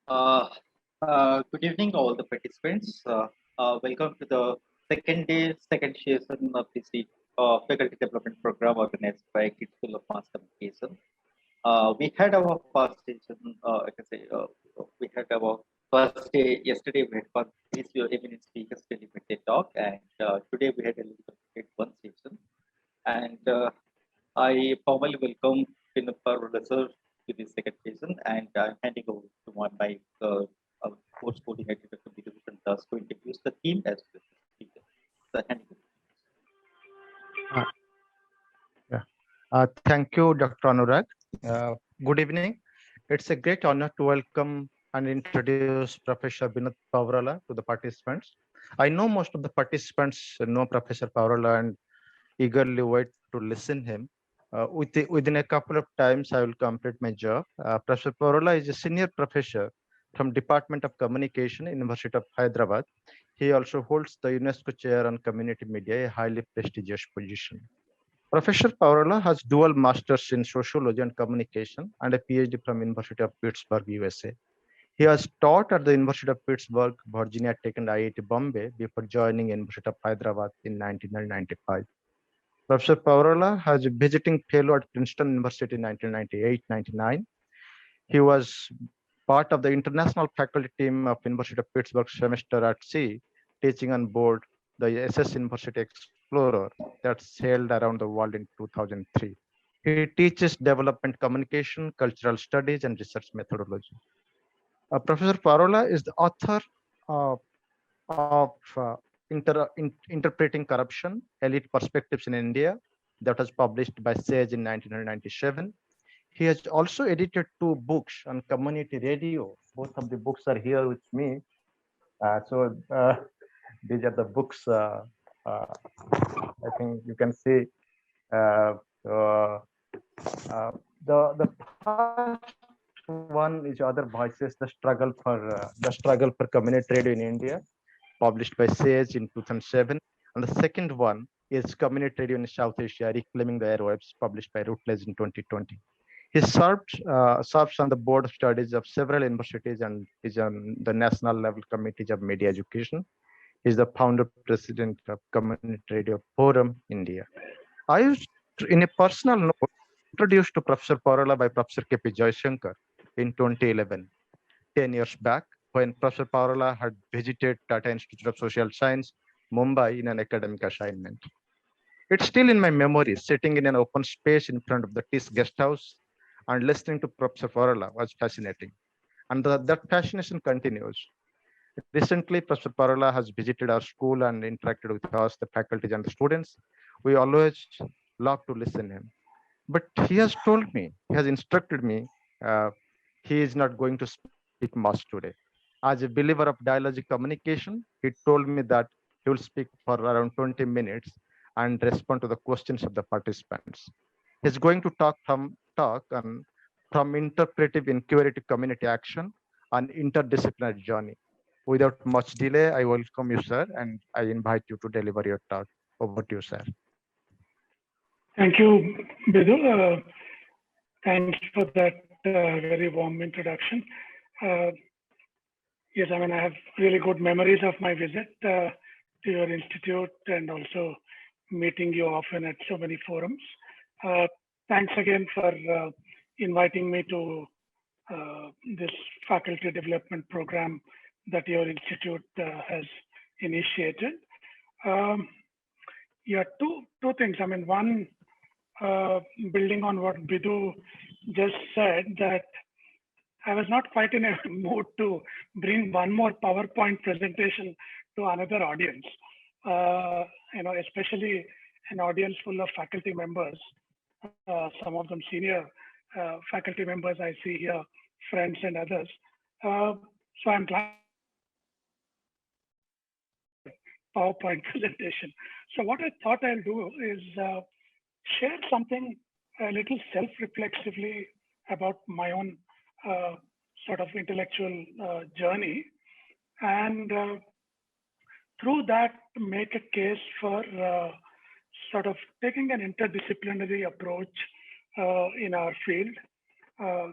Uh, Good evening, all the participants. Welcome to the second session of the Faculty Development Program organized by Kids School of Mass Communication. We had our first session, I can say, we had our first day yesterday. We had these your eminent speakers delivered talk, and today we had a little bit one session. And I formally welcome Pinappa Research to the second session, and I'm handing over to my course coordinator, Dr. Vidubhishan Das, to introduce the team as well as the speaker. So, handing over. Uh, yeah. Thank you, Dr. Anurag. Good evening. It's a great honor to welcome and introduce Professor Binod Pavrala to the participants. I know most of the participants know Professor Pavrala and eagerly wait to listen him. Within a couple of times, I will complete my job. Professor Pavrala is a senior professor from Department of Communication, University of Hyderabad. He also holds the UNESCO Chair on Community Media, a highly prestigious position. Professor Paorola has dual masters in sociology and communication and a PhD from University of Pittsburgh, USA. He has taught at the University of Pittsburgh, Virginia Tech, and IIT Bombay before joining University of Hyderabad in 1995. Professor Paorola has a visiting fellow at Princeton University in 1998-99. He was part of the international faculty team of University of Pittsburgh semester at sea, teaching on board the SS University Explorer that sailed around the world in 2003. He teaches development communication, cultural studies, and research methodology. Professor Parola is the author of, of Interpreting Corruption, Elite Perspectives in India, that was published by SAGE in 1997. He has also edited two books on community radio. Both of the books are here with me. So these are the books. Uh, I think you can see uh, uh, the first one is Other Voices: the struggle for community radio in India, published by SAGE in 2007, and the second one is Community Radio in South Asia: Reclaiming the Airwaves, published by Routledge in 2020. He serves on the board of studies of several universities and is on the national level committees of media education. He is the founder president of Community Radio Forum India. I was, in a personal note, introduced to Professor Parola by Professor K.P. Jaishankar in 2011, 10 years back, when Professor Parola had visited Tata Institute of Social Science, Mumbai, in an academic assignment. It's still in my memory, sitting in an open space in front of the TIS guest house and listening to Professor Parola was fascinating. And that fascination continues. Recently, Professor Parola has visited our school and interacted with us, the faculty and the students. We always love to listen to him. But he has told me, he has instructed me, uh, he is not going to speak much today. As a believer of dialogic communication, he told me that he will speak for around 20 minutes and respond to the questions of the participants. He's going to talk on from interpretive inquiry to community action, an interdisciplinary journey. Without much delay, I welcome you, sir, and I invite you to deliver your talk. Over to you, sir. Thank you, Bidu. Thanks for that very warm introduction. Uh, yes, I mean, I have really good memories of my visit to your institute and also meeting you often at so many forums. Thanks again for inviting me to this faculty development program that your institute has initiated. Um, yeah, two things. I mean, one, building on what Bidu just said, that I was not quite in a mood to bring one more PowerPoint presentation to another audience. Especially an audience full of faculty members, some of them senior faculty members I see here, friends and others. So I'm glad PowerPoint presentation. So what I thought I'll do is share something a little self-reflexively about my own sort of intellectual journey, and through that make a case for sort of taking an interdisciplinary approach in our field,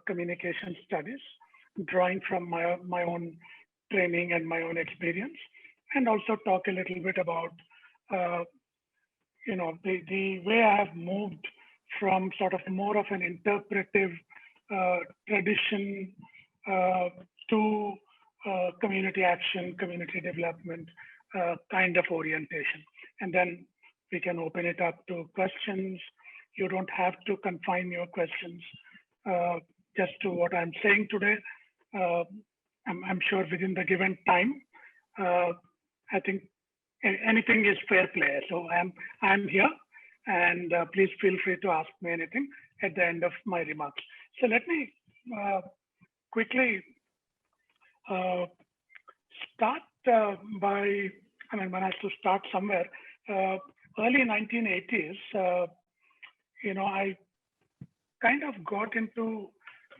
communication studies, drawing from my own training and my own experience, and also talk a little bit about uh, the way I have moved from sort of more of an interpretive tradition uh, to community action, community development kind of orientation. And then we can open it up to questions. You don't have to confine your questions uh, just to what I'm saying today. Uh, I'm sure within the given time, I think anything is fair play. So I'm here, and please feel free to ask me anything at the end of my remarks. So let me uh, quickly uh, start by, I mean, one has to start somewhere. Early 1980s, I kind of got into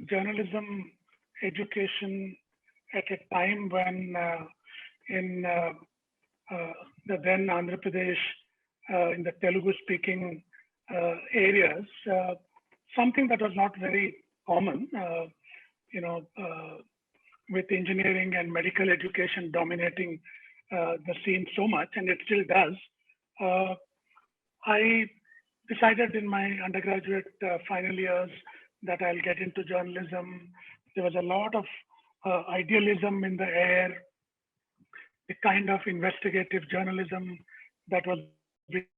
journalism education at a time when in the then Andhra Pradesh, in the Telugu speaking areas, something that was not very common, with engineering and medical education dominating the scene so much, and it still does. I decided in my undergraduate final years that I'll get into journalism. There was a lot of idealism in the air, the kind of investigative journalism that was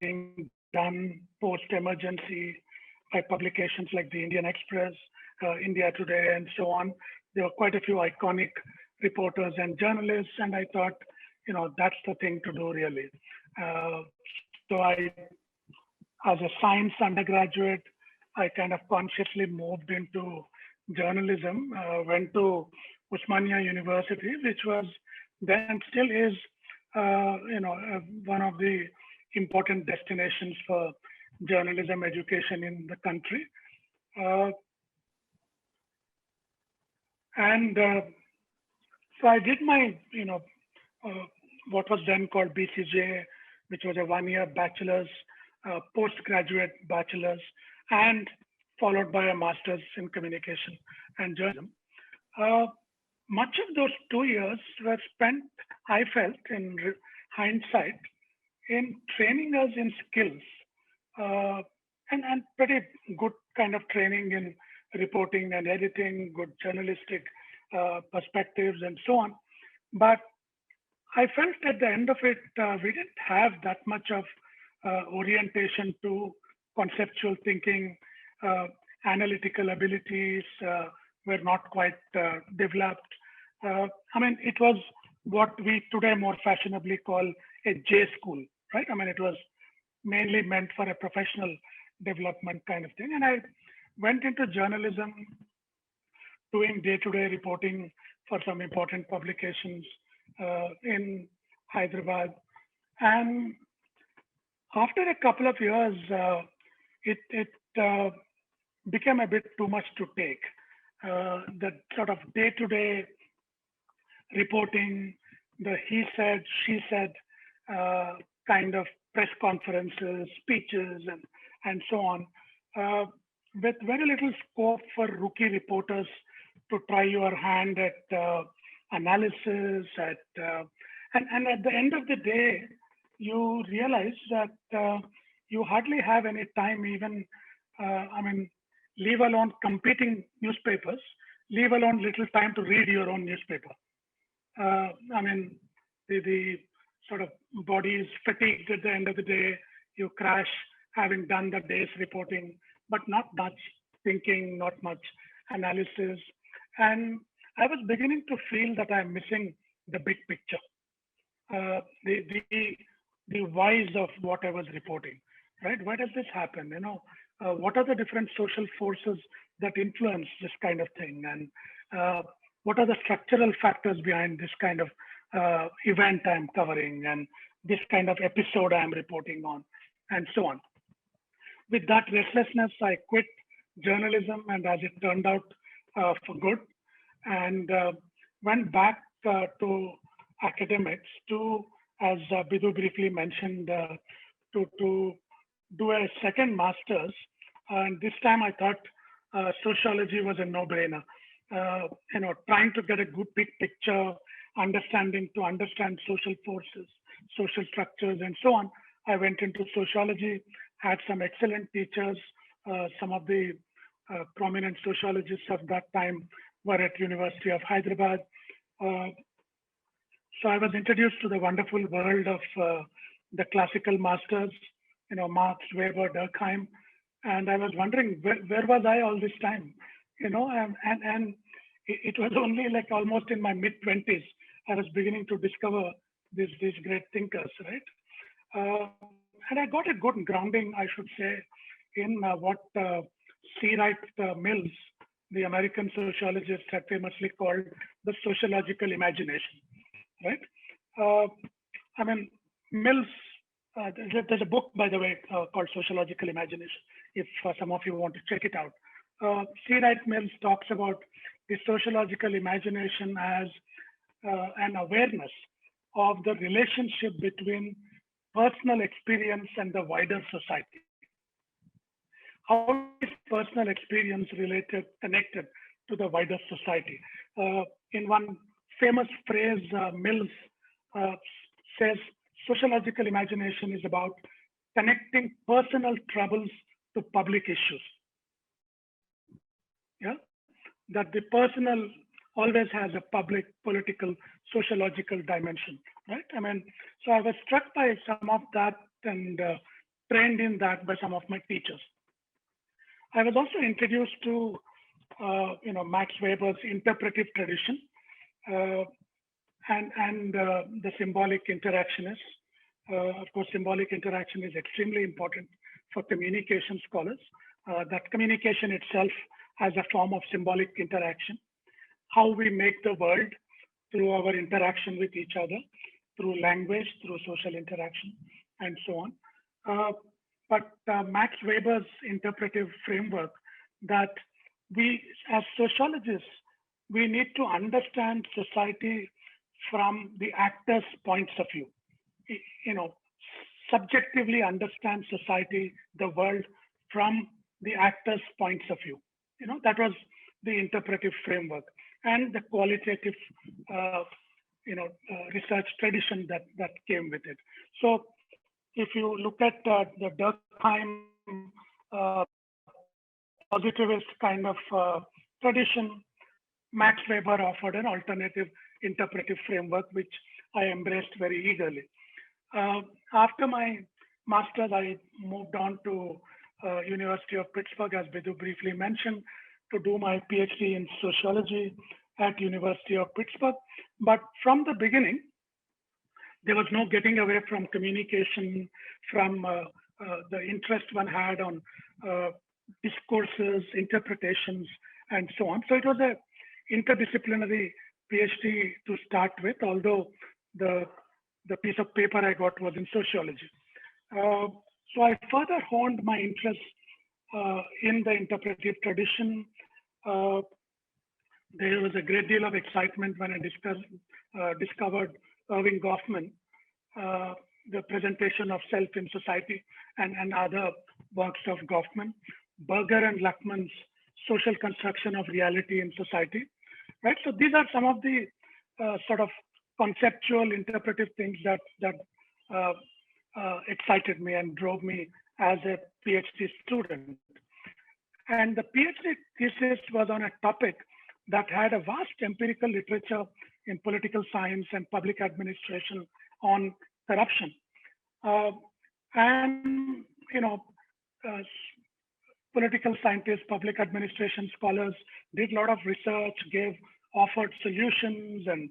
being done post-emergency by publications like the Indian Express, India Today, and so on. There were quite a few iconic reporters and journalists, and I thought, that's the thing to do really. So I, as a science undergraduate, I kind of consciously moved into journalism, went to Usmania University, which was then still is, one of the important destinations for journalism education in the country. And so I did my, what was then called BCJ, which was a one-year bachelor's, postgraduate bachelor's, and followed by a master's in communication and journalism. Much of those 2 years were spent, I felt, in hindsight, in training us in skills, and pretty good kind of training in reporting and editing, good journalistic perspectives and so on. But I felt at the end of it, we didn't have that much of orientation to conceptual thinking, analytical abilities were not quite developed. I mean, it was what we today more fashionably call a J school, right? I mean, it was mainly meant for a professional development kind of thing. And I went into journalism, doing day-to-day reporting for some important publications in Hyderabad. And after a couple of years, it became a bit too much to take. The sort of day-to-day reporting, the he said, she said kind of press conferences, speeches, and so on, with very little scope for rookie reporters to try your hand at analysis, and at the end of the day, you realize that you hardly have any time even, leave alone competing newspapers, leave alone little time to read your own newspaper. The sort of body is fatigued at the end of the day, you crash having done the day's reporting, but not much thinking, not much analysis. And I was beginning to feel that I'm missing the big picture, the whys of what I was reporting, right? Why does this happen? What are the different social forces that influence this kind of thing? And what are the structural factors behind this kind of event I'm covering and this kind of episode I'm reporting on, and so on. With that restlessness, I quit journalism, and as it turned out, for good, and went back to academics to, as Bidu briefly mentioned, to do a second master's. And this time I thought sociology was a no-brainer. trying to get a good big picture, to understand social forces, social structures, and so on. I went into sociology, had some excellent teachers. Some of the prominent sociologists of that time were at University of Hyderabad. So I was introduced to the wonderful world of the classical masters, Marx, Weber, Durkheim, and I was wondering where was I all this time, and it was only like almost in my mid-20s I was beginning to discover these great thinkers, right? And I got a good grounding, I should say, in what C. Wright Mills, the American sociologist, had famously called the sociological imagination, right? I mean, Mills, there's a book, by the way, called Sociological Imagination, if some of you want to check it out. C. Wright Mills talks about the sociological imagination as an awareness of the relationship between personal experience and the wider society. How is personal experience connected to the wider society? In one famous phrase, Mills says, sociological imagination is about connecting personal troubles to public issues. Yeah, that the personal always has a public, political, sociological dimension, right? I mean, so I was struck by some of that and trained in that by some of my teachers. I was also introduced to, Max Weber's interpretive tradition and the symbolic interactionist. Of course, symbolic interaction is extremely important for communication scholars. That communication itself has a form of symbolic interaction. How we make the world through our interaction with each other, through language, through social interaction, and so on. But Max Weber's interpretive framework that we, as sociologists, we need to understand society from the actors' points of view. Subjectively understand society, the world, from the actors' points of view. That was the interpretive framework and the qualitative, research tradition that came with it. So, if you look at the Durkheim positivist kind of tradition, Max Weber offered an alternative interpretive framework, which I embraced very eagerly. After my master's, I moved on to University of Pittsburgh, as Bidu briefly mentioned, to do my PhD in sociology at University of Pittsburgh. But from the beginning, there was no getting away from communication, from the interest one had on discourses, interpretations, and so on. So it was an interdisciplinary PhD to start with, although the piece of paper I got was in sociology. So I further honed my interest in the interpretive tradition. There was a great deal of excitement when I discovered Erving Goffman, the presentation of self in society, and other works of Goffman, Berger and Luckman's social construction of reality in society, right? So these are some of the sort of conceptual interpretive things that excited me and drove me as a PhD student. And the PhD thesis was on a topic that had a vast empirical literature in political science and public administration on corruption. Political scientists, public administration scholars did a lot of research, offered solutions, and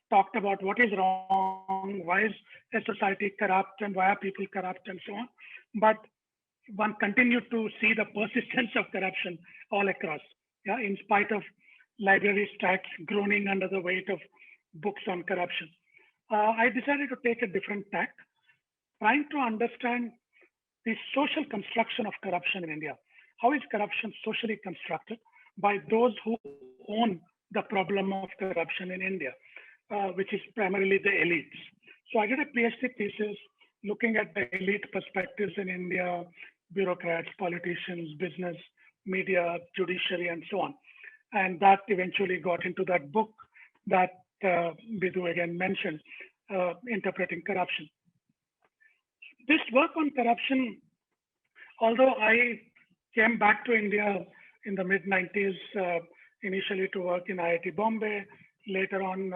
talked about what is wrong, why is a society corrupt, and why are people corrupt, and so on. But one continued to see the persistence of corruption all across, in spite of library stacks groaning under the weight of books on corruption. I decided to take a different tack, trying to understand the social construction of corruption in India. How is corruption socially constructed by those who own the problem of corruption in India, which is primarily the elites. So I did a PhD thesis looking at the elite perspectives in India, bureaucrats, politicians, business, media, judiciary, and so on. And that eventually got into that book that Bidu again mentioned, Interpreting Corruption. This work on corruption, although I came back to India in the mid-90s, initially to work in IIT Bombay, later on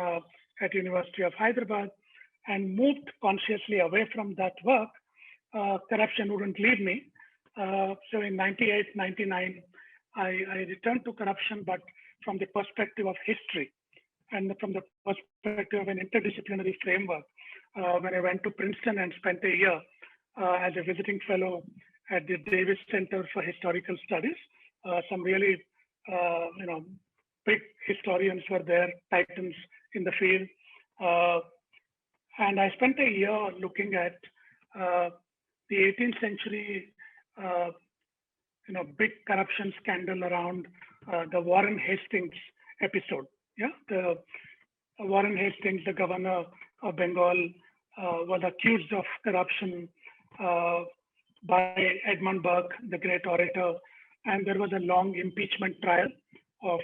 at University of Hyderabad, and moved consciously away from that work, corruption wouldn't leave me. So in 98, 99, I returned to corruption, but from the perspective of history and from the perspective of an interdisciplinary framework. When I went to Princeton and spent a year as a visiting fellow at the Davis Center for Historical Studies, some really, big historians were there, titans in the field. And I spent a year looking at the 18th century, big corruption scandal around the Warren Hastings episode. Yeah, the Warren Hastings, the governor of Bengal, was accused of corruption by Edmund Burke, the great orator, and there was a long impeachment trial of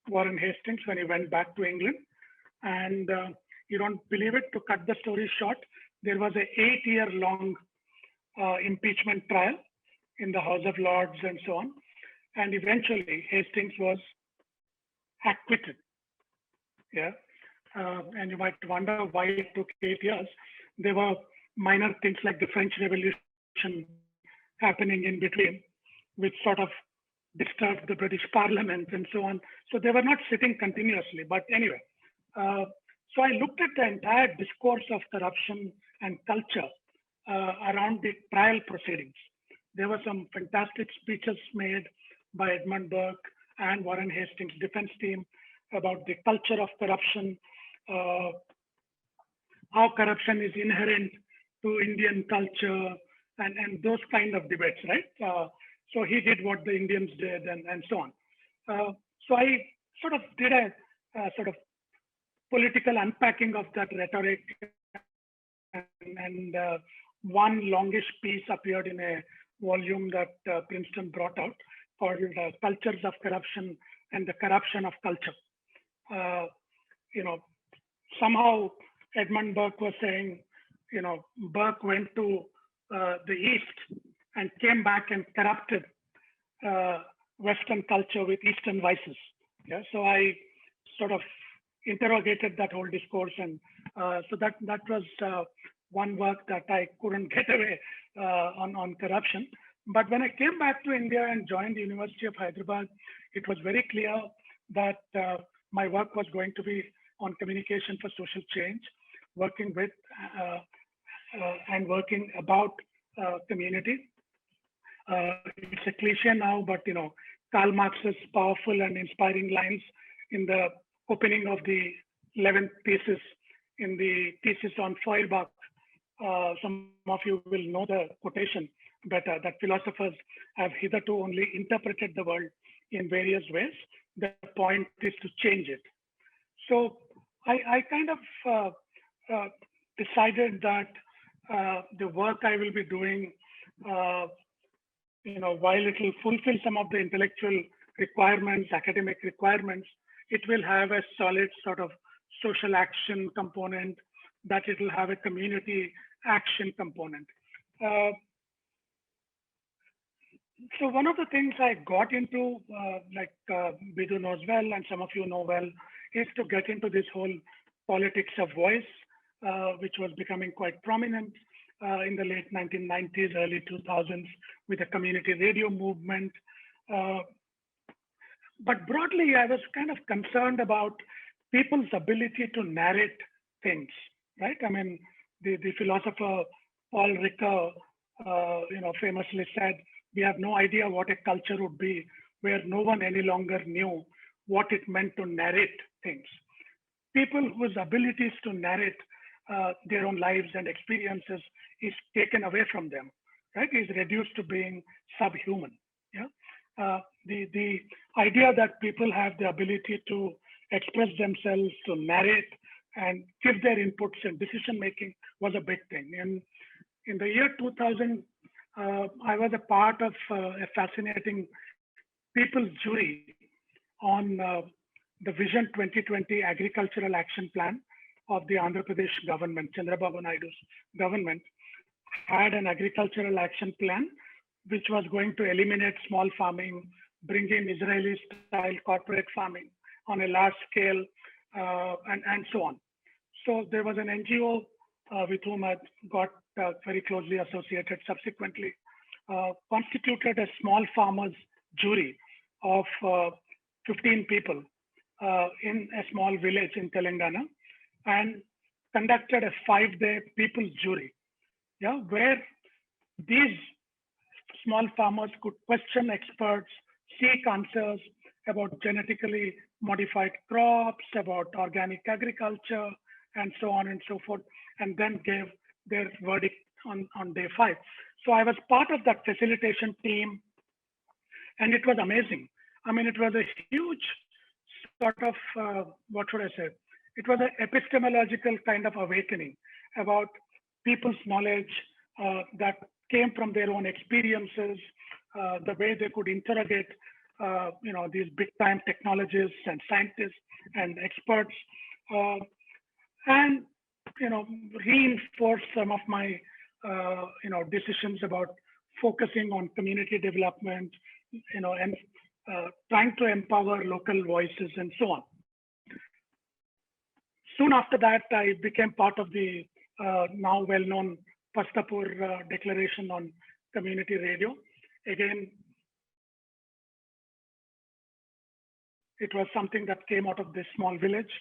Warren Hastings when he went back to England. And you don't believe it, to cut the story short, there was an 8-year-long impeachment trial in the House of Lords and so on. And eventually Hastings was acquitted. Yeah. And you might wonder why it took 8 years. There were minor things like the French Revolution happening in between, which sort of disturbed the British Parliament and so on. So they were not sitting continuously. But anyway, so I looked at the entire discourse of corruption and culture around the trial proceedings. There were some fantastic speeches made by Edmund Burke and Warren Hastings' defense team about the culture of corruption, how corruption is inherent to Indian culture, and those kind of debates, right? So he did what the Indians did, and so on. So I sort of did a sort of political unpacking of that rhetoric, and one longish piece appeared in a volume that Princeton brought out called Cultures of Corruption and the Corruption of Culture. Somehow Edmund Burke was saying, Burke went to the East and came back and corrupted Western culture with Eastern vices. Yeah, so I sort of interrogated that whole discourse, and so that was one work that I couldn't get away on corruption. But when I came back to India and joined the University of Hyderabad, it was very clear that my work was going to be on communication for social change, working with and working about community. It's a cliche now, but Karl Marx's powerful and inspiring lines in the opening of the 11th thesis in the thesis on Feuerbach. Some of you will know the quotation better, that philosophers have hitherto only interpreted the world in various ways. The point is to change it. So I kind of decided that the work I will be doing, while it will fulfill some of the intellectual requirements, academic requirements, it will have a solid sort of social action component, that it will have a community action component. So one of the things I got into, like Bidu knows well, and some of you know well, is to get into this whole politics of voice, which was becoming quite prominent in the late 1990s, early 2000s, with the community radio movement. But broadly, I was kind of concerned about people's ability to narrate things, right? I mean, the philosopher Paul Ricoeur, famously said, we have no idea what a culture would be where no one any longer knew what it meant to narrate things. People whose abilities to narrate their own lives and experiences is taken away from them, right? Is reduced to being subhuman. Yeah. The idea that people have the ability to express themselves, to narrate, and give their inputs and decision making was a big thing. And in the year 2000, I was a part of a fascinating people's jury on the Vision 2020 Agricultural Action Plan of the Andhra Pradesh government. Chandrababu Naidu's government had an agricultural action plan which was going to eliminate small farming, bring in Israeli-style corporate farming on a large scale, and so on. So there was an NGO with whom I got very closely associated subsequently, constituted a small farmers jury of 15 people in a small village in Telangana, and conducted a 5-day people's jury, yeah, where these small farmers could question experts, seek answers about genetically modified crops, about organic agriculture, and so on and so forth, and then gave their verdict on day 5. So I was part of that facilitation team, and it was amazing. I mean, it was a huge sort of, what should I say? It was an epistemological kind of awakening about people's knowledge that came from their own experiences, the way they could interrogate, these big time technologists and scientists and experts, and, reinforce some of my, decisions about focusing on community development, and trying to empower local voices and so on. Soon after that, I became part of the now well-known Pastapur Declaration on Community Radio. Again, it was something that came out of this small village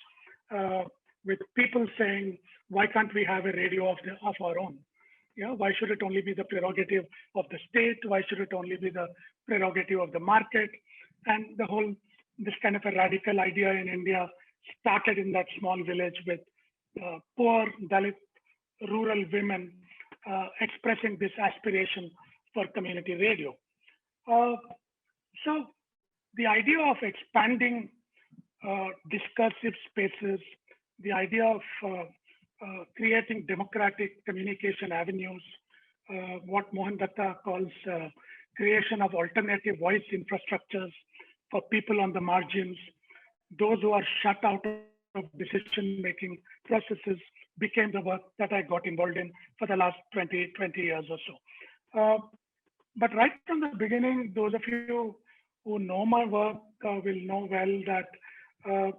with people saying, why can't we have a radio of our own? Yeah, why should it only be the prerogative of the state? Why should it only be the prerogative of the market? And this kind of a radical idea in India started in that small village with poor Dalit rural women expressing this aspiration for community radio. So the idea of expanding discursive spaces, the idea of creating democratic communication avenues, what Mohan Datta calls creation of alternative voice infrastructures for people on the margins, those who are shut out of decision-making processes, became the work that I got involved in for the last 20 years or so. But right from the beginning, those of you who know my work will know well that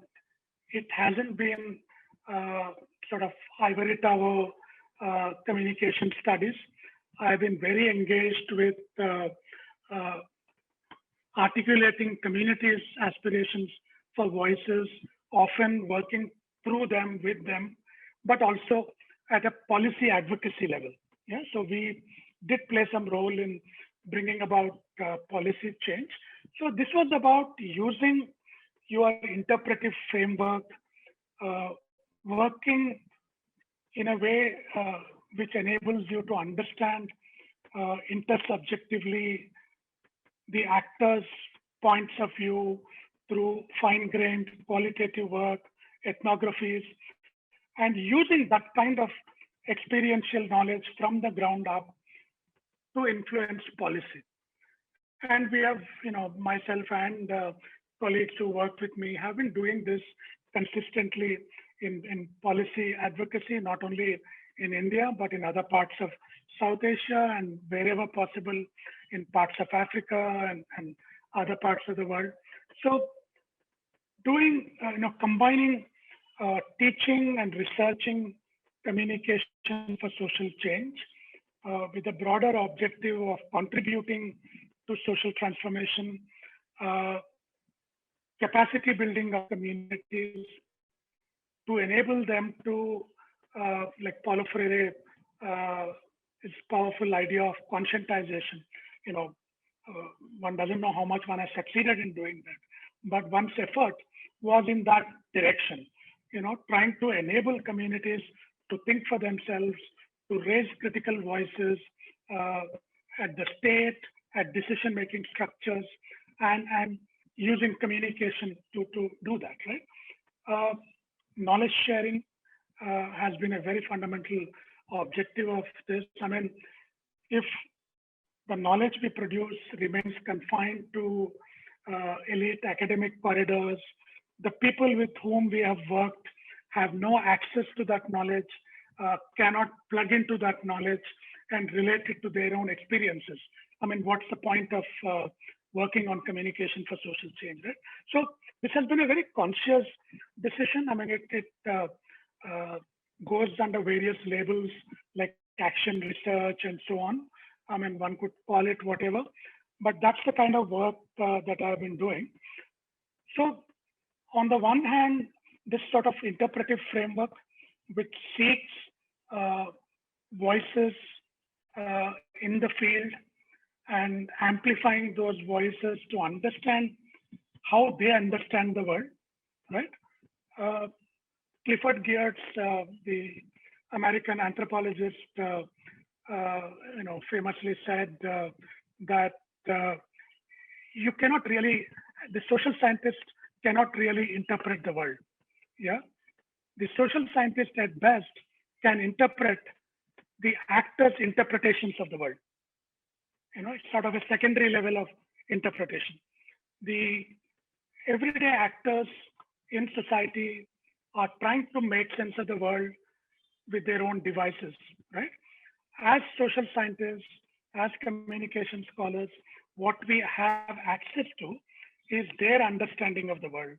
it hasn't been sort of ivory tower communication studies. I've been very engaged with articulating communities' aspirations for voices, often working through them, with them, but also at a policy advocacy level. Yeah, so we did play some role in bringing about policy change. So this was about using your interpretive framework, working in a way which enables you to understand intersubjectively the actors' points of view through fine-grained qualitative work, ethnographies, and using that kind of experiential knowledge from the ground up to influence policy. And we have, myself and colleagues who worked with me have been doing this consistently in policy advocacy, not only in India, but in other parts of South Asia and wherever possible in parts of Africa and other parts of the world. So doing, combining teaching and researching communication for social change with a broader objective of contributing to social transformation, capacity building of communities to enable them to, like Paulo Freire, his powerful idea of conscientization. One doesn't know how much one has succeeded in doing that, but one's effort was in that direction, trying to enable communities to think for themselves, to raise critical voices at the state, at decision-making structures, and using communication to do that, right? Knowledge sharing has been a very fundamental objective of this. I mean, if the knowledge we produce remains confined to elite academic corridors. The people with whom we have worked have no access to that knowledge, cannot plug into that knowledge and relate it to their own experiences. I mean, what's the point of working on communication for social change, right? So this has been a very conscious decision. I mean, it goes under various labels like action research and so on. I mean, one could call it whatever, but that's the kind of work that I've been doing. So on the one hand, this sort of interpretive framework, which seeks voices in the field and amplifying those voices to understand how they understand the world, right? Clifford Geertz, the American anthropologist, famously said that you cannot really, the social scientist cannot really interpret the world. Yeah, the social scientist at best can interpret the actors' interpretations of the world. It's sort of a secondary level of interpretation. The everyday actors in society are trying to make sense of the world with their own devices, right? As social scientists, as communication scholars, what we have access to is their understanding of the world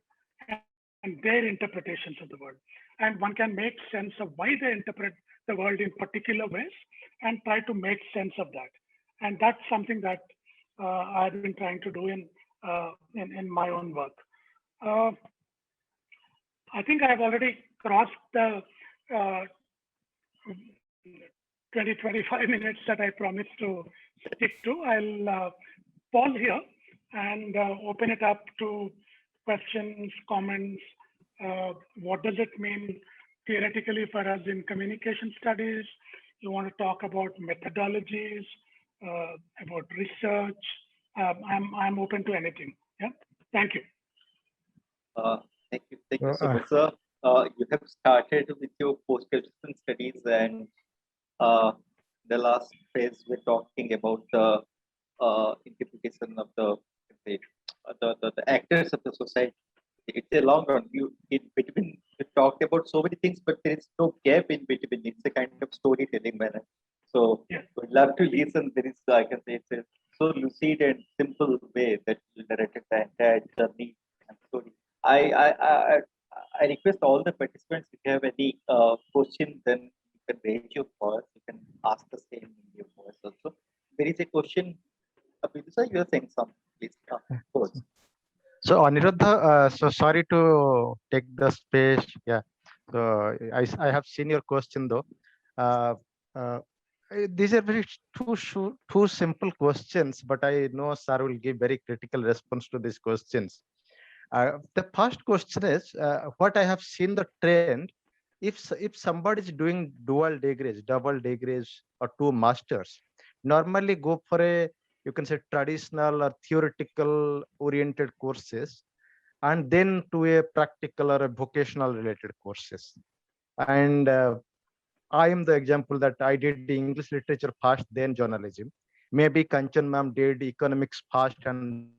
and their interpretations of the world. And one can make sense of why they interpret the world in particular ways and try to make sense of that. And that's something that I've been trying to do in my own work. I think I've already crossed the 20-25 minutes that I promised to stick to. I'll pause here and open it up to questions, comments. What does it mean theoretically for us in communication studies? You want to talk about methodologies, about research? I'm open to anything. Yeah. Thank you. Thank you so much, sir. You have started with your post-graduation studies, and the last phase we're talking about the interpretation of the actors of the society. It's a long run. You talked about so many things, but there is no gap in between. It's a kind of storytelling manner. So yeah. We'd love to listen. There is, I can say, it's a so lucid and simple way that you narrated the entire journey and story. I request all the participants, if you have any question, then you can raise your voice. You can ask the same in your voice also. There is a question. Abhidusa, you are saying something, please. So Aniruddha, so sorry to take the space. Yeah. So I have seen your question though. These are two simple questions, but I know sir will give very critical response to these questions. The first question is, what I have seen the trend, if somebody is doing dual degrees, double degrees, or two masters, normally go for a, you can say, traditional or theoretical oriented courses, and then to a practical or a vocational related courses. And I am the example that I did the English literature first, then journalism. Maybe Kanchan ma'am did economics first and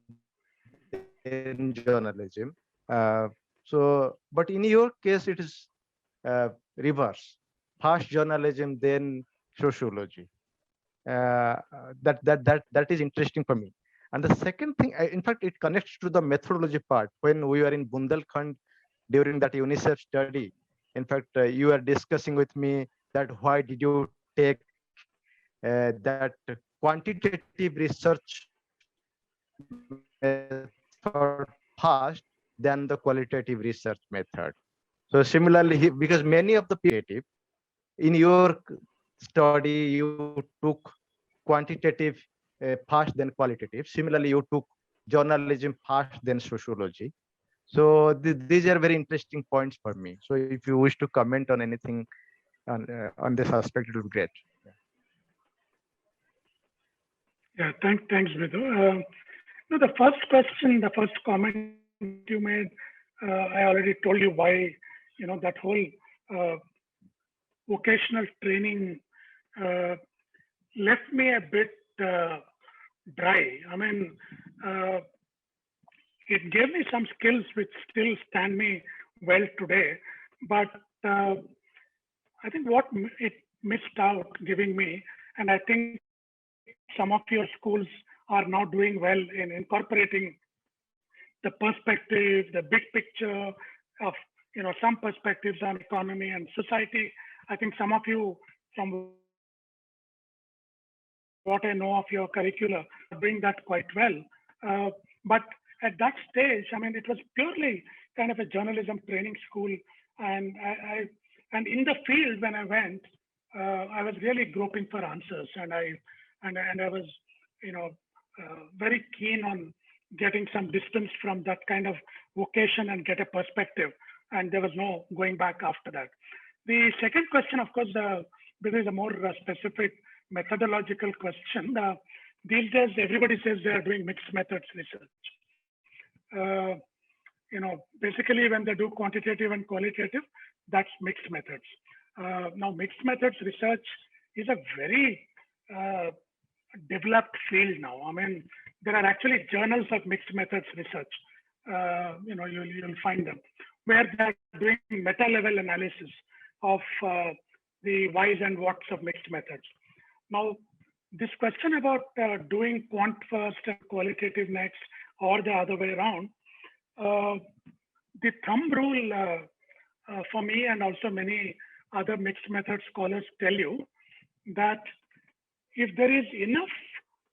then journalism. But in your case, it is reverse. First journalism, then sociology. That is interesting for me. And the second thing, in fact, it connects to the methodology part. When we were in Bundelkhand during that UNICEF study, in fact, you are discussing with me that why did you take that quantitative research method first than the qualitative research method. So similarly, because many of the creative, in your study, you took quantitative first, then qualitative. Similarly, you took journalism first, then sociology. So these are very interesting points for me. So if you wish to comment on anything on this aspect, it would be great. Yeah, thanks, Vidhu. No, the first question, the first comment you made, I already told you why, that whole vocational training left me a bit dry. I mean, it gave me some skills which still stand me well today. But I think what it missed out giving me, and I think some of your schools are now doing well in incorporating the perspective, the big picture of some perspectives on economy and society. I think some of you, from what I know of your curricula, doing that quite well. But at that stage, I mean, it was purely kind of a journalism training school, and and in the field when I went, I was really groping for answers, and I was, very keen on getting some distance from that kind of vocation and get a perspective. And there was no going back after that. The second question, of course, this is a more specific methodological question. These days, everybody says they are doing mixed methods research. Basically, when they do quantitative and qualitative, that's mixed methods. Now, mixed methods research is a very developed field now. I mean, there are actually journals of mixed methods research. You'll find them where they're doing meta-level analysis of the whys and whats of mixed methods. Now, this question about doing quant first and qualitative next, or the other way around, the thumb rule for me and also many other mixed method scholars tell you that if there is enough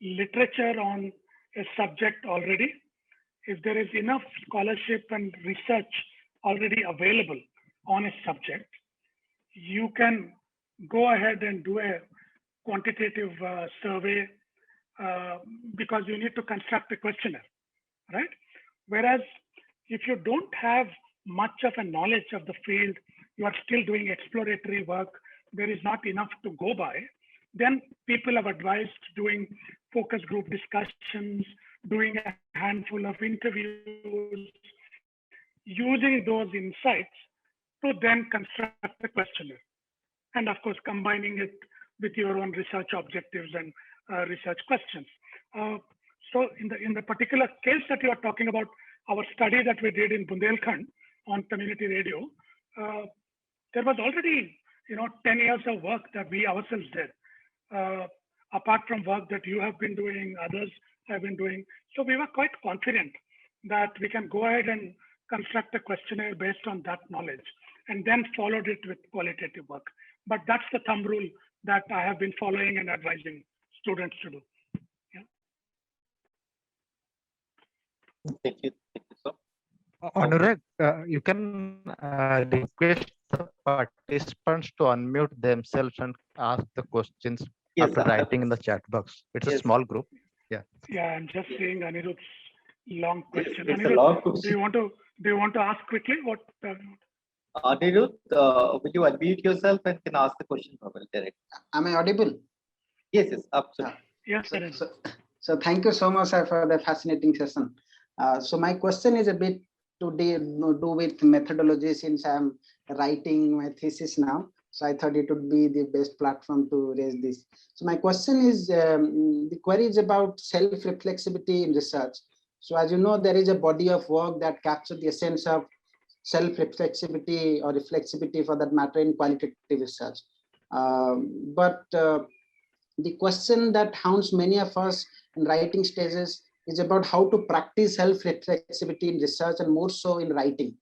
literature on a subject already, if there is enough scholarship and research already available on a subject, you can go ahead and do a quantitative survey because you need to construct a questionnaire, right? Whereas if you don't have much of a knowledge of the field, you are still doing exploratory work, there is not enough to go by, then people have advised doing focus group discussions, doing a handful of interviews, using those insights to then construct the questionnaire. And of course, combining it with your own research objectives and research questions. So in the particular case that you are talking about, our study that we did in Bundelkhand on community radio, there was already 10 years of work that we ourselves did, apart from work that you have been doing, others have been doing. So we were quite confident that we can go ahead and construct a questionnaire based on that knowledge, and then followed it with qualitative work. But that's the thumb rule that I have been following and advising students to do. Thank you, sir. Anurag, you can request the participants to unmute themselves and ask the questions after writing in the chat box. It's a small group. Yeah, I'm just seeing Anirudh's long question. It's Anirudh, a long question. do you want to ask quickly what? Anirudh, will you unmute yourself and can ask the question directly? Am I audible? Yes, absolutely. Yes, so thank you so much, sir, for the fascinating session. So my question is a bit to do with methodology, since I'm writing my thesis now. So I thought it would be the best platform to raise this. So my question is, the query is about self-reflexivity in research. So as you know, there is a body of work that captures the essence of self-reflexivity or reflexivity for that matter in qualitative research. But the question that haunts many of us in writing stages is about how to practice self-reflexivity in research, and more so in writing.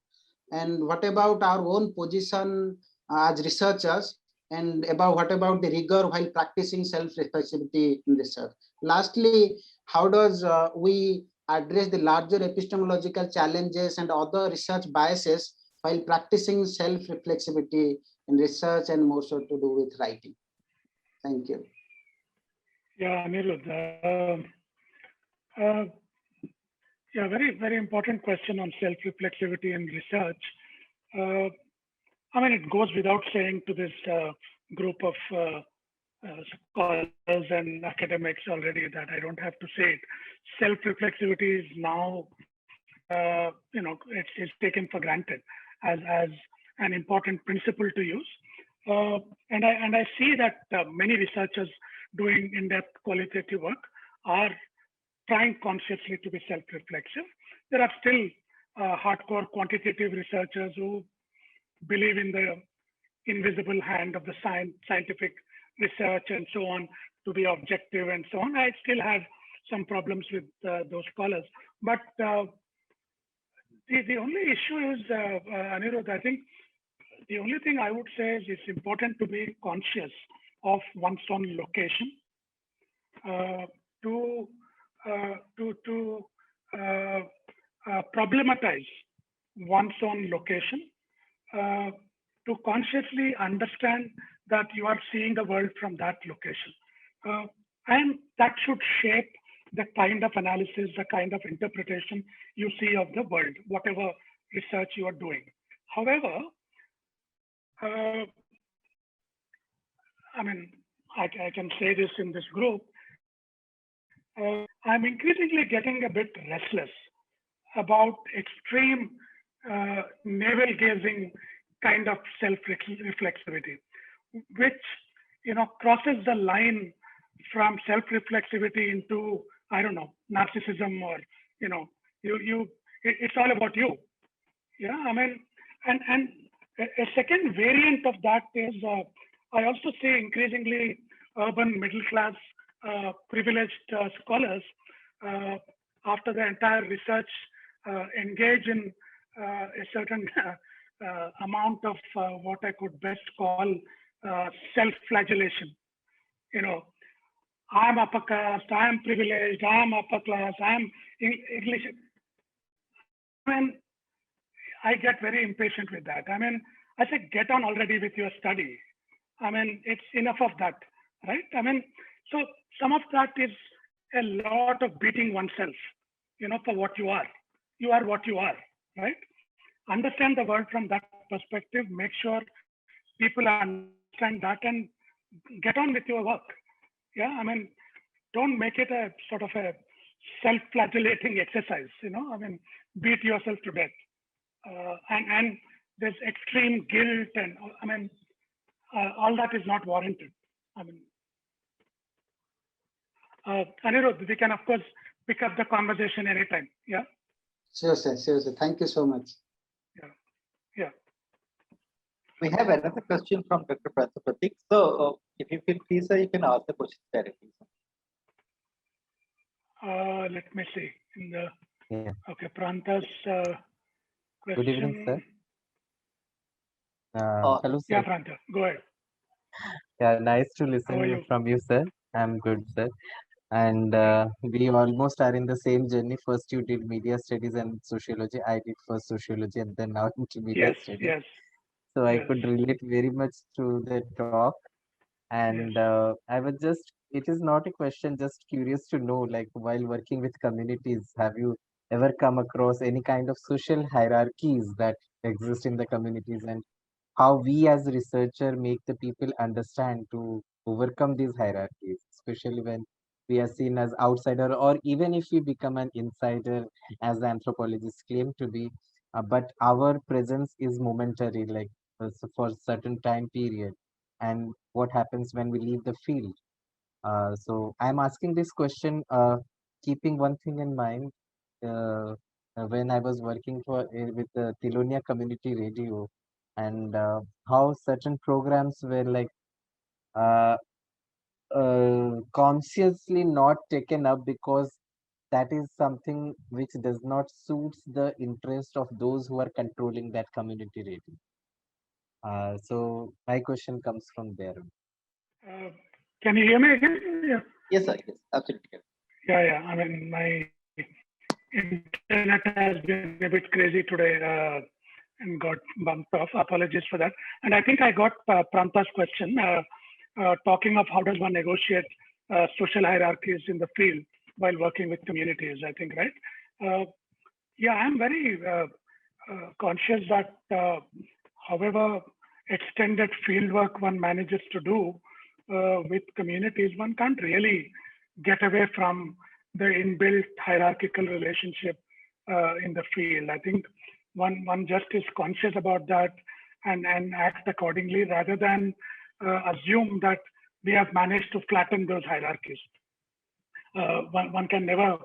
And what about our own position as researchers, and what about the rigor while practicing self-reflexivity in research? Lastly, how does we address the larger epistemological challenges and other research biases while practicing self-reflexivity in research, and more so to do with writing? Thank you. Yeah, Anirudh. Yeah, very, very important question on self-reflexivity in research. I mean, it goes without saying to this group of scholars and academics already that I don't have to say it. Self-reflexivity is now, it's taken for granted as an important principle to use. And I see that many researchers doing in-depth qualitative work are trying consciously to be self-reflexive. there are still hardcore quantitative researchers who believe in the invisible hand of the scientific research and so on to be objective and so on. I still have some problems with those scholars. But the only issue is, Anirudh, I think the only thing I would say is it's important to be conscious of one's own location, to problematize one's own location, to consciously understand that you are seeing the world from that location. And that should shape the kind of analysis, the kind of interpretation you see of the world, whatever research you are doing. However, I mean, I can say this in this group, I'm increasingly getting a bit restless about extreme navel-gazing kind of self-reflexivity, which, you know, crosses the line from self-reflexivity into, I don't know, narcissism, or, you know, it's all about you. Yeah, I mean, and a second variant of that is, I also see increasingly urban middle-class privileged scholars, after the entire research, engage in a certain amount of what I could best call self-flagellation. You know, I'm upper caste, I'm privileged, I'm upper class, I'm English. I mean, I get very impatient with that. I mean, I say, get on already with your study. I mean, it's enough of that, right? I mean, so some of that is a lot of beating oneself, you know, for what you are. You are what you are, right? Understand the world from that perspective, make sure people understand that, and get on with your work. Yeah, I mean, don't make it a sort of a self-flagellating exercise, you know, I mean, beat yourself to death. And there's extreme guilt, and I mean, all that is not warranted. I mean, Anirudh, we can of course pick up the conversation anytime. Yeah. Sure, sir. Sure, sir. Thank you so much. Yeah. Yeah. We have another question from Dr. Prathapratik. So if you feel free, sir, you can ask the question directly. Let me see. In the Yeah. okay, Pranta's question. Good evening, sir. Hello, sir. Yeah, Pranta, go ahead. Yeah, nice to How are listen you? from you, sir. I'm good, sir. And we almost are in the same journey. First, you did media studies and sociology. I did first sociology and then now into media Yes, studies. yes, So I yes, could relate very much to the talk. And I was just, it is not a question, just curious to know, like while working with communities, have you ever come across any kind of social hierarchies that exist in the communities, and how we as researcher make the people understand to overcome these hierarchies, especially when we are seen as outsider, or even if we become an insider, as the anthropologists claim to be, but our presence is momentary, like so for certain time period, and what happens when we leave the field. So I'm asking this question, keeping one thing in mind. When I was working with the Tilonia Community Radio, and how certain programs were like uh, consciously not taken up because that is something which does not suits the interest of those who are controlling that community radio. So my question comes from there. Can you hear me again? Yeah. Yes, sir. Yes, absolutely. Yeah. I mean, my internet has been a bit crazy today and got bumped off. Apologies for that. And I think I got Pranta's question, talking of how does one negotiate social hierarchies in the field while working with communities, I think, right? Yeah, I'm very conscious that however extended fieldwork one manages to do with communities, one can't really get away from the inbuilt hierarchical relationship in the field. I think one just is conscious about that and act accordingly, rather than assume that we have managed to flatten those hierarchies. One can never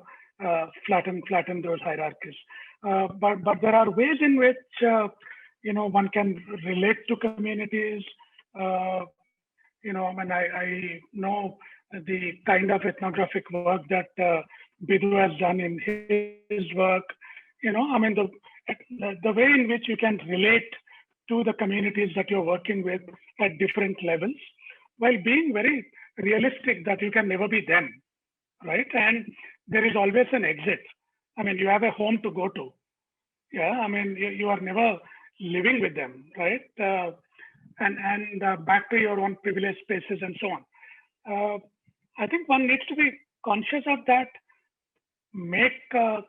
flatten those hierarchies. But there are ways in which one can relate to communities. I mean, I know the kind of ethnographic work that Bidhu has done in his work. I mean, the way in which you can relate to the communities that you're working with at different levels, while being very realistic that you can never be them, right? And there is always an exit. I mean, you have a home to go to. Yeah, I mean, you are never living with them, right? And back to your own privileged spaces and so on. I think one needs to be conscious of that, make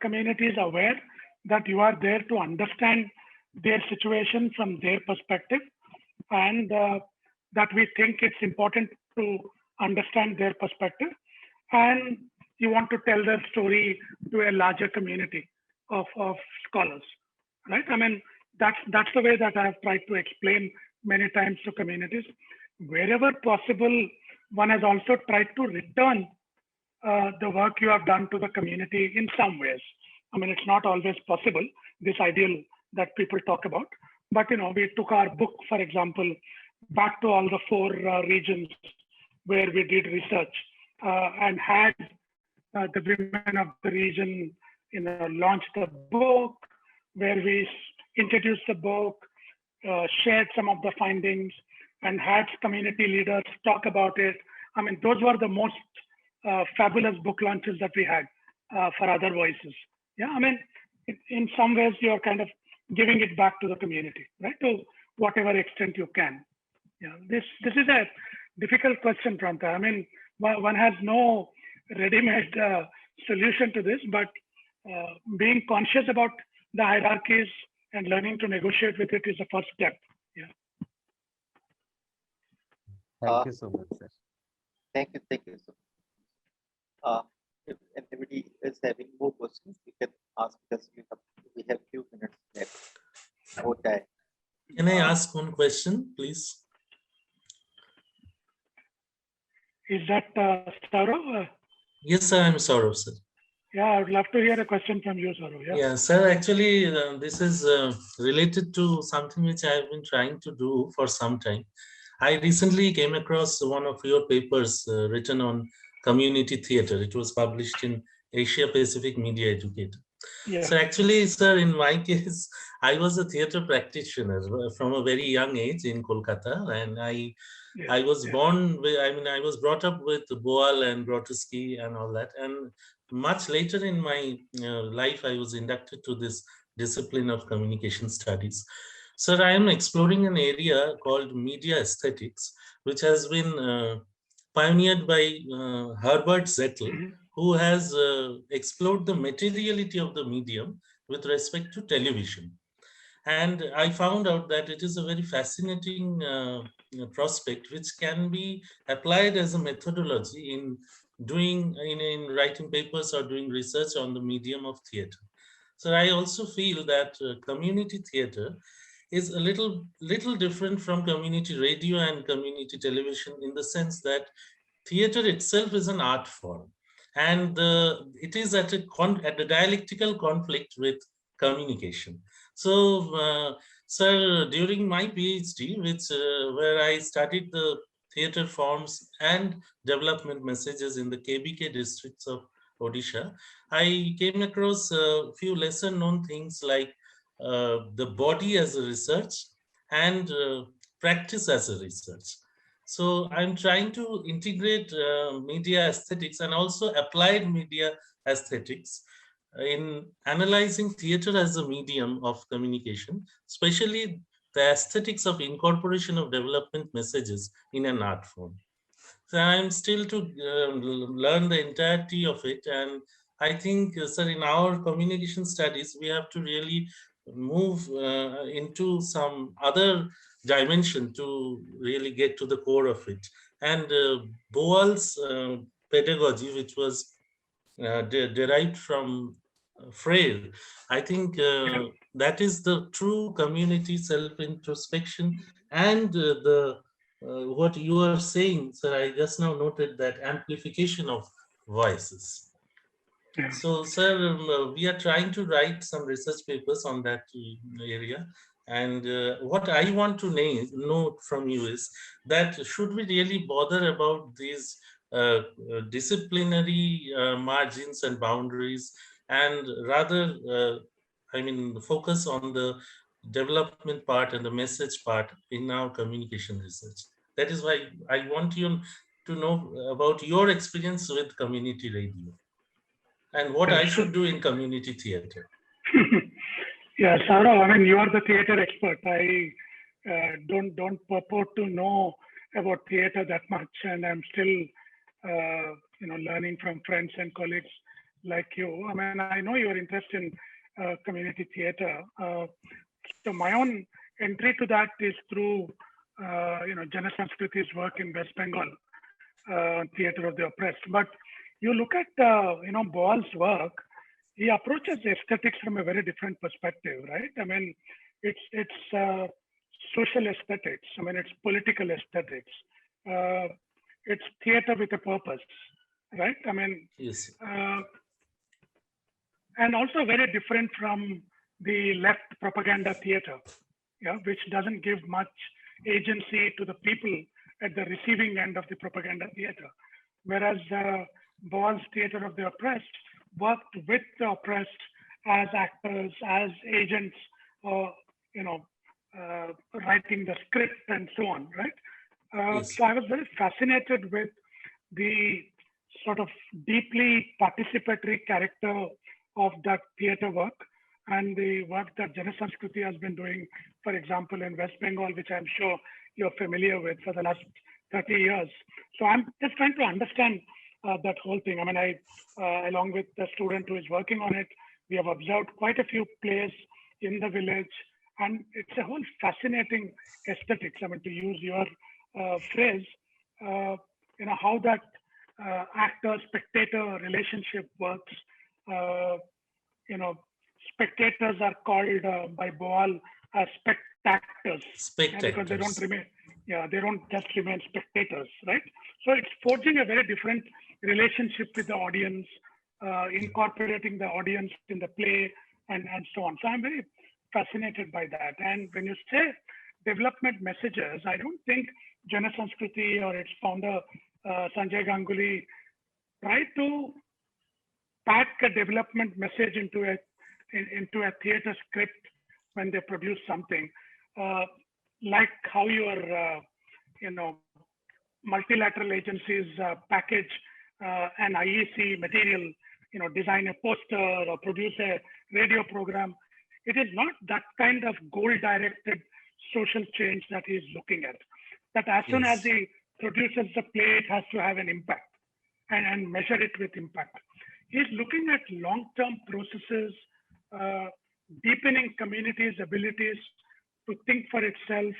communities aware that you are there to understand their situation from their perspective, and that we think it's important to understand their perspective, and you want to tell their story to a larger community of scholars, right? I mean, that's the way that I have tried to explain many times to communities. Wherever possible, one has also tried to return the work you have done to the community in some ways. I mean, it's not always possible, this ideal that people talk about, but we took our book, for example, back to all the 4 regions where we did research, and had the women of the region launch the book, where we introduced the book, shared some of the findings, and had community leaders talk about it. I mean, those were the most fabulous book launches that we had for other voices. Yeah, I mean, in some ways, you're kind of giving it back to the community, right? To whatever extent you can. Yeah, this is a difficult question, Pranta. I mean, one has no ready-made solution to this, but being conscious about the hierarchies and learning to negotiate with it is the first step. Yeah. Thank you so much, sir. Thank you so much. If anybody is having more questions, you can ask us. We have few minutes left. More time. Can I ask one question, please? Is that Saurav? Yes, sir, I'm Saurav, sir. Yeah, I would love to hear a question from you, Saurav. Yeah, sir, actually, this is related to something which I've been trying to do for some time. I recently came across one of your papers written on community theater. It was published in Asia Pacific Media Educator. Yeah. So actually, sir, in my case, I was a theater practitioner from a very young age in Kolkata, and I was born with, I was brought up with Boal and Grotowski and all that. And much later in my life, I was inducted to this discipline of communication studies. Sir, I am exploring an area called media aesthetics, which has been pioneered by Herbert Zettel, who has explored the materiality of the medium with respect to television. And I found out that it is a very fascinating prospect which can be applied as a methodology in writing papers or doing research on the medium of theater. So I also feel that community theater is a little different from community radio and community television, in the sense that theater itself is an art form, and it is at a dialectical conflict with communication. So, sir, during my PhD, where I studied the theater forms and development messages in the KBK districts of Odisha, I came across a few lesser known things like the body as a research and practice as a research. So I'm trying to integrate media aesthetics and also applied media aesthetics in analyzing theater as a medium of communication, especially the aesthetics of incorporation of development messages in an art form. So I'm still to learn the entirety of it. And I think, sir, in our communication studies, we have to really move into some other dimension to really get to the core of it. And Boal's pedagogy, which was derived from Freire, I think that is the true community self-introspection. And what you are saying, sir, I just now noted that amplification of voices. Yeah. So, sir, we are trying to write some research papers on that area. And what I want to know from you is that should we really bother about these disciplinary margins and boundaries, and rather, I mean, focus on the development part and the message part in our communication research? That is why I want you to know about your experience with community radio and what I should do in community theater. Yeah, Saurav, I mean, you are the theater expert. I don't purport to know about theater that much, and I'm still, learning from friends and colleagues like you. I mean, I know your interest in community theater. So my own entry to that is through, Jana Sanskriti's work in West Bengal, Theater of the Oppressed. But you look at, Boal's work, he approaches aesthetics from a very different perspective, right? I mean, it's social aesthetics. I mean, it's political aesthetics. It's theater with a purpose, right? I mean, Yes. And also very different from the left propaganda theater, yeah, which doesn't give much agency to the people at the receiving end of the propaganda theater. Whereas Boal's Theater of the Oppressed worked with the oppressed as actors, as agents, writing the script and so on, right? Yes. So I was very fascinated with the sort of deeply participatory character of that theater work and the work that Jana Sanskriti has been doing, for example, in West Bengal, which I'm sure you're familiar with for the last 30 years. So I'm just trying to understand that whole thing. I mean, along with the student who is working on it, we have observed quite a few plays in the village, and it's a whole fascinating aesthetics. I mean, to use your phrase, how that actor-spectator relationship works. Spectators are called by Boal as spectators, because they don't remain. Yeah, they don't just remain spectators, right? So it's forging a very different relationship with the audience, incorporating the audience in the play, and so on. So I'm very fascinated by that. And when you say development messages, I don't think Jana Sanskriti or its founder, Sanjay Ganguly, try to pack a development message into a theater script when they produce something, like how your multilateral agencies package an IEC material, design a poster or produce a radio program. It is not that kind of goal-directed social change that he's looking at. That as soon as he produces the play, it has to have an impact and measure it with impact. He's looking at long-term processes, deepening communities' abilities to think for itself,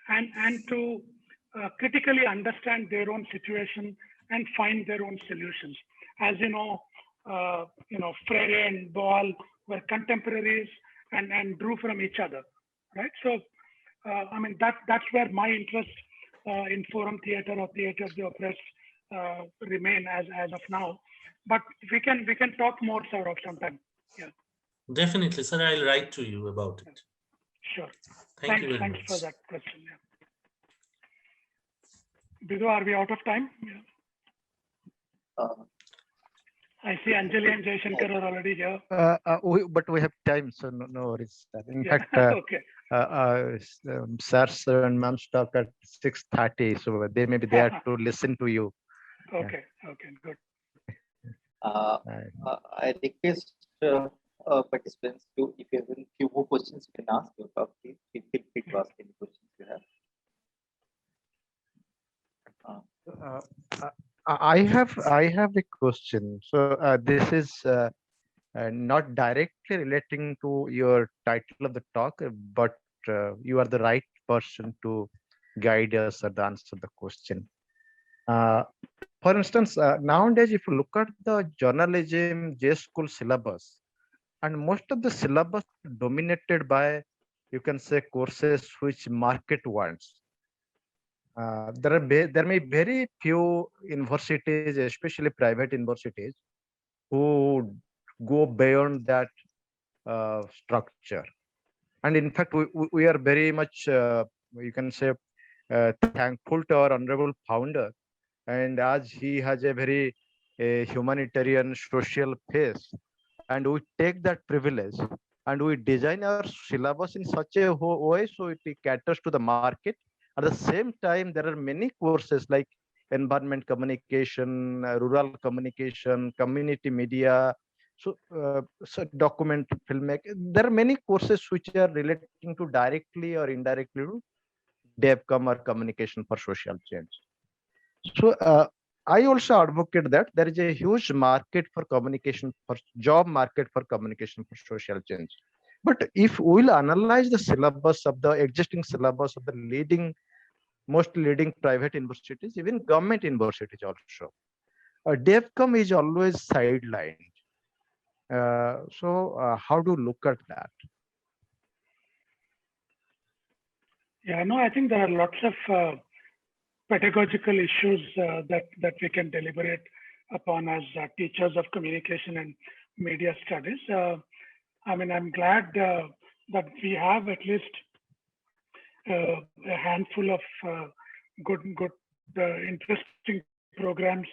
and to critically understand their own situation and find their own solutions. As you know, Freire and Boal were contemporaries and drew from each other, right? So, I mean, that's where my interest in forum theater or theater of the oppressed remain as of now. But we can talk more, Saurav, sometime. Yeah. Definitely, sir. I'll write to you about it. Sure. Thank you very Thanks much. for that question. Yeah. Bidu, are we out of time? Yeah. I see Anjali and Jaishankar are already here. But we have time, so no worries. In fact, Okay. Sir's and Mam's talk at 6:30, so they may be there to listen to you. Okay. Okay. Good. I request participants to, if you have a few more questions, you can ask. Please feel free to ask any questions you have. I have a question. So this is not directly relating to your title of the talk, but you are the right person to guide us or answer the question. For instance, nowadays, if you look at the journalism J school syllabus, and most of the syllabus dominated by, you can say, courses which market wants. There may be very few universities, especially private universities, who go beyond that structure. And in fact, we are very much, you can say, thankful to our honorable founder. And as he has a very humanitarian social face, and we take that privilege and we design our syllabus in such a way so it caters to the market. At the same time, there are many courses like environment communication, rural communication, community media, so document filmmaking. There are many courses which are relating to directly or indirectly to DevCom or communication for social change. So I also advocate that there is a huge market for communication, for job market for communication for social change. But if we will analyze the syllabus of the existing syllabus of the most leading private universities, even government universities also, DevCom is always sidelined. So how do you look at that? Yeah, no, I think there are lots of pedagogical issues that we can deliberate upon as teachers of communication and media studies. I mean, I'm glad that we have at least a handful of good, interesting programs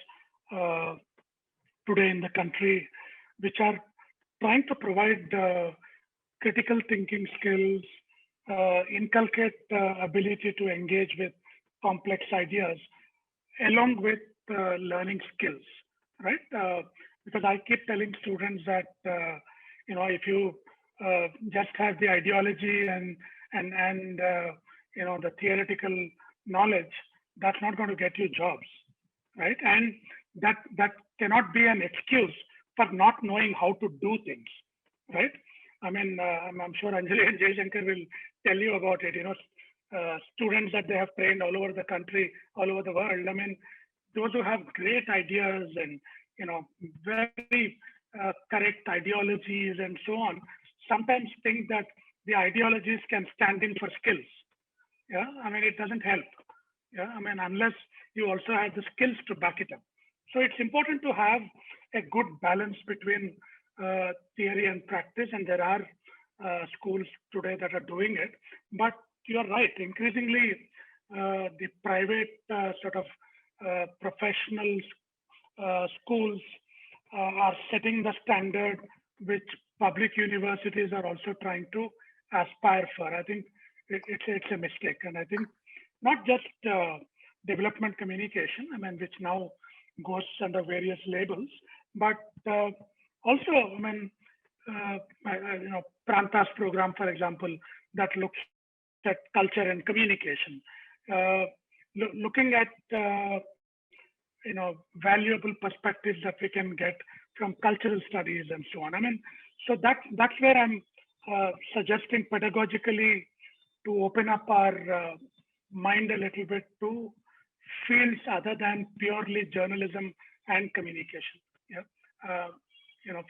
today in the country, which are trying to provide critical thinking skills, inculcate ability to engage with complex ideas, along with learning skills, right? Because I keep telling students that if you just have the ideology and the theoretical knowledge, that's not going to get you jobs, right? And that cannot be an excuse for not knowing how to do things, right? I mean, I'm sure Anjali and Jayshankar will tell you about it. Students that they have trained all over the country, all over the world. I mean, those who have great ideas and very correct ideologies and so on, sometimes think that the ideologies can stand in for skills. Yeah, I mean, it doesn't help. Yeah, I mean, unless you also have the skills to back it up. So it's important to have a good balance between theory and practice, and there are schools today that are doing it. But you're right, increasingly the private sort of professional schools are setting the standard which public universities are also trying to aspire for. I think it's a mistake. And I think not just development communication, I mean, which now goes under various labels, but also, I mean, Prantas program, for example, that looks at culture and communication, looking at valuable perspectives that we can get from cultural studies and so on. I mean, so that's where I'm suggesting pedagogically to open up our mind a little bit to fields other than purely journalism and communication. Yeah,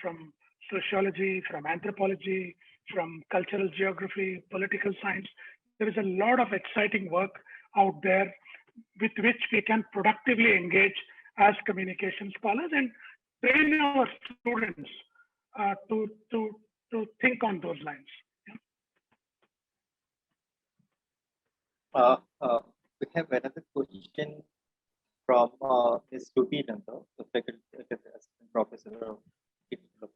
from sociology, from anthropology, from cultural geography, political science. There is a lot of exciting work out there with which we can productively engage as communication scholars and train our students to think on those lines. Yeah. We have another question from Ms. Ruby Nanda, the faculty assistant professor of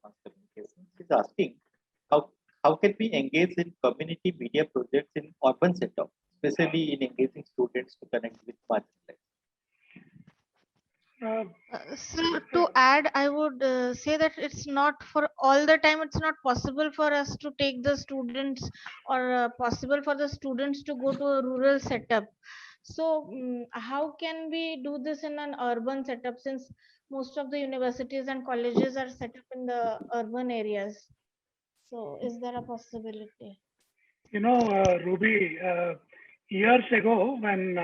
mass communication. She's asking how can we engage in community media projects in urban setup, especially in engaging students to connect with marginalized. So to add, I would say that it's not for all the time, it's not possible for us to take the students or possible for the students to go to a rural setup. So how can we do this in an urban setup, since most of the universities and colleges are set up in the urban areas? So is there a possibility? Ruby, years ago when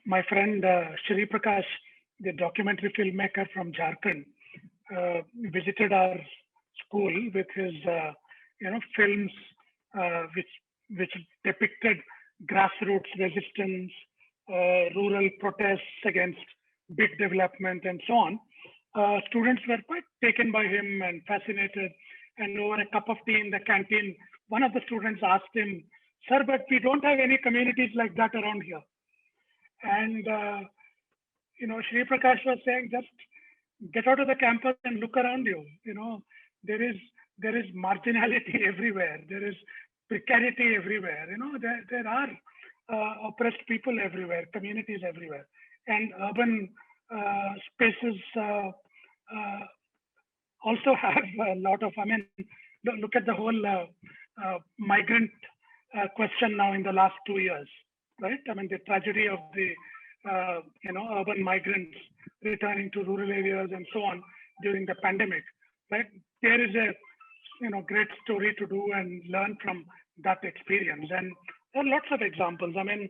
my friend Shri Prakash, the documentary filmmaker from Jharkhand, visited our school with his, films which depicted grassroots resistance, rural protests against big development, and so on. students were quite taken by him and fascinated. And over a cup of tea in the canteen, one of the students asked him, "Sir, but we don't have any communities like that around here." And Shri Prakash was saying, just get out of the campus and look around you. There is marginality everywhere. There is precarity everywhere. There are oppressed people everywhere, communities everywhere, and urban spaces also have a lot of. I mean, look at the whole migrant question now in the last 2 years, right? I mean, the tragedy of the urban migrants returning to rural areas and so on during the pandemic, right? There is a great story to do and learn from that experience. And there are lots of examples. I mean,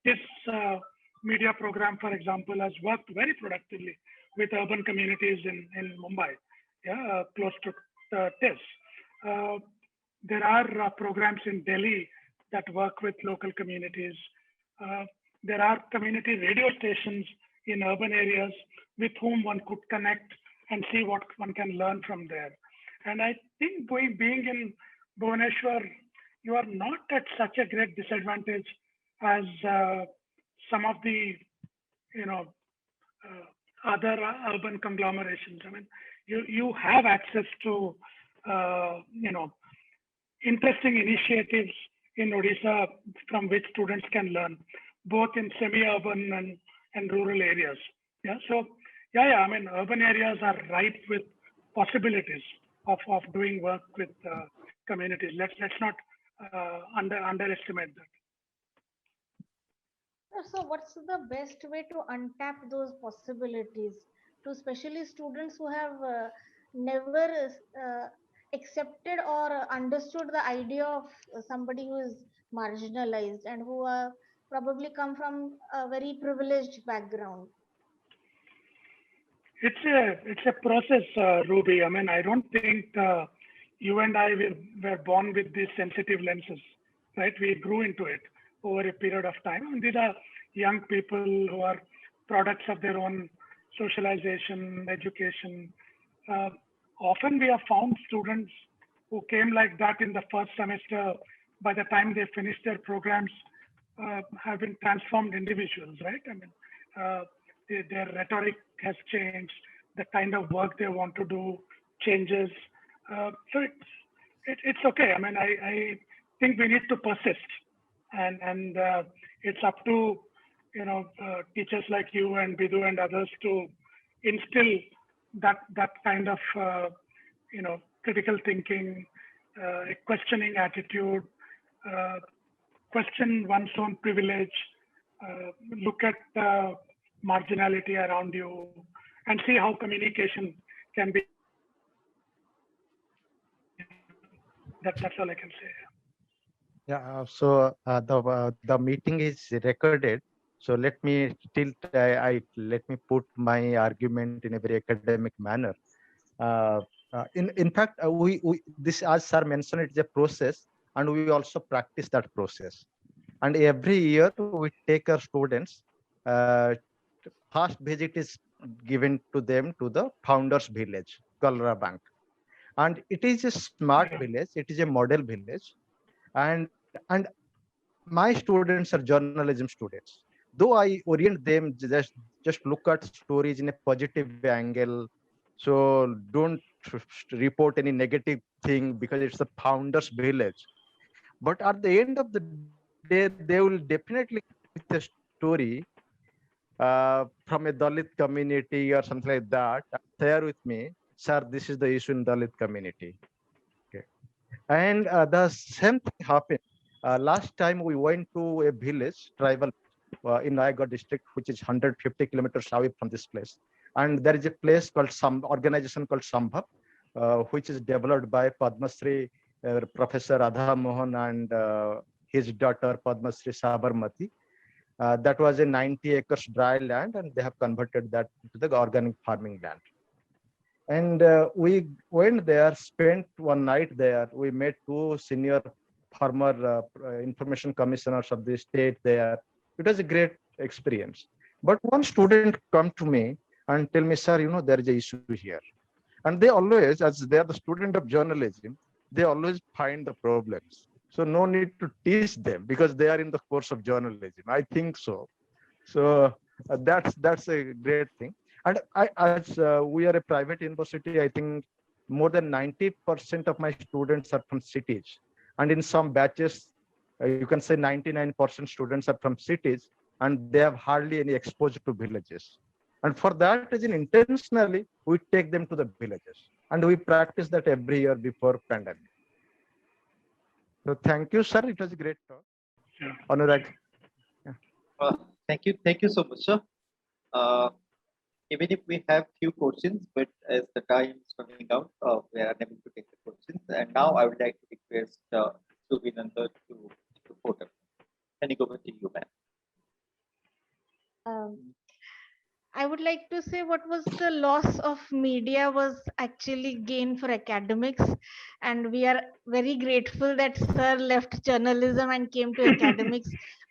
this media program, for example, has worked very productively with urban communities in Mumbai, close to TIS. There are programs in Delhi that work with local communities. There are community radio stations in urban areas with whom one could connect and see what one can learn from there. And I think being in Bhubaneswar, you are not at such a great disadvantage as some of the other urban conglomerations. I mean, you have access to interesting initiatives in Odisha from which students can learn, both in semi-urban and rural areas. So I mean, urban areas are ripe with possibilities of doing work with communities. Let's not underestimate that. So what's the best way to untap those possibilities to especially students who have never accepted or understood the idea of somebody who is marginalized and who probably come from a very privileged background? It's a process, Ruby. I mean, I don't think you and I were born with these sensitive lenses, right? We grew into it over a period of time. And these are young people who are products of their own socialization, education. Often we have found students who came like that in the first semester. By the time they finish their programs, have been transformed individuals, right? I mean, their rhetoric has changed. The kind of work they want to do changes. So it's okay. I mean, I think we need to persist, and it's up to teachers like you and Bidu and others to instill that kind of critical thinking, a questioning attitude, question one's own privilege, look at marginality around you, and see how communication can be. That's all I can say. Yeah. So the meeting is recorded. So let me let me put my argument in a very academic manner. In fact, we this, as sir mentioned, it's a process, and we also practice that process. And every year we take our students. First visit is given to them to the Founders Village, Kalra Bank, and it is a smart village. It is a model village, and my students are journalism students. Though I orient them just look at stories in a positive angle, so don't report any negative thing because it's the Founders Village. But at the end of the day, they will definitely with a story from a Dalit community or something like that. Share with me, sir, this is the issue in Dalit community. Okay, and the same thing happened. Last time we went to a village, tribal in Raigad district, which is 150 kilometers away from this place. And there is a place called organization called Sambhav, which is developed by Padma Shri Professor Radha Mohan and his daughter Padma Shri Sabarmati. That was a 90 acres dry land, and they have converted that to the organic farming land. And we went there, spent one night there. We met two senior former information commissioners of the state there. It was a great experience. But one student come to me and tell me, sir, there is a issue here. And they always, as they are the student of journalism, they always find the problems. So no need to teach them because they are in the course of journalism. I think so. So that's a great thing. And as we are a private university, I think more than 90% of my students are from cities. And in some batches, you can say 99% students are from cities, and they have hardly any exposure to villages. And for that reason, intentionally, we take them to the villages. And we practice that every year before pandemic. So thank you, sir. It was a great talk. Yeah. Anurag. Thank you so much, sir. Even if we have few questions, but as the time is running out, we are unable to take the questions. And now I would like to request Subhinanda to put up. Can you go over to you, ma'am? I would like to say what was the loss of media was actually gain for academics, and we are very grateful that sir left journalism and came to academics,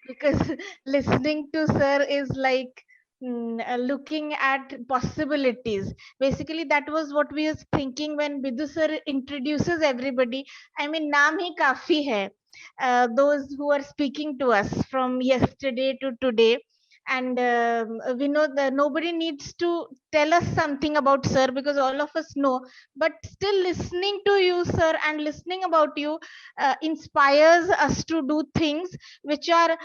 because listening to sir is like looking at possibilities. Basically, that was what we was thinking when Bidu sir introduces everybody. I mean, naam hi kafi hai. Those who are speaking to us from yesterday to today, and we know that nobody needs to tell us something about sir because all of us know, but still listening to you, sir, and listening about you inspires us to do things which are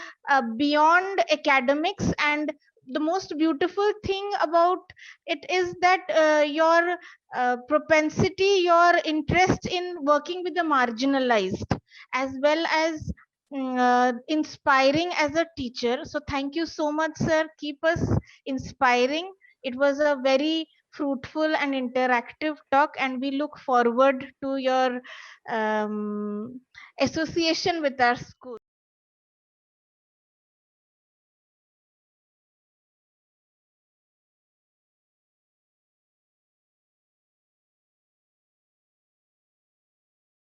beyond academics. And the most beautiful thing about it is that your propensity, your interest in working with the marginalized, as well as inspiring as a teacher. So thank you so much, sir. Keep us inspiring. It was a very fruitful and interactive talk, and we look forward to your association with our school.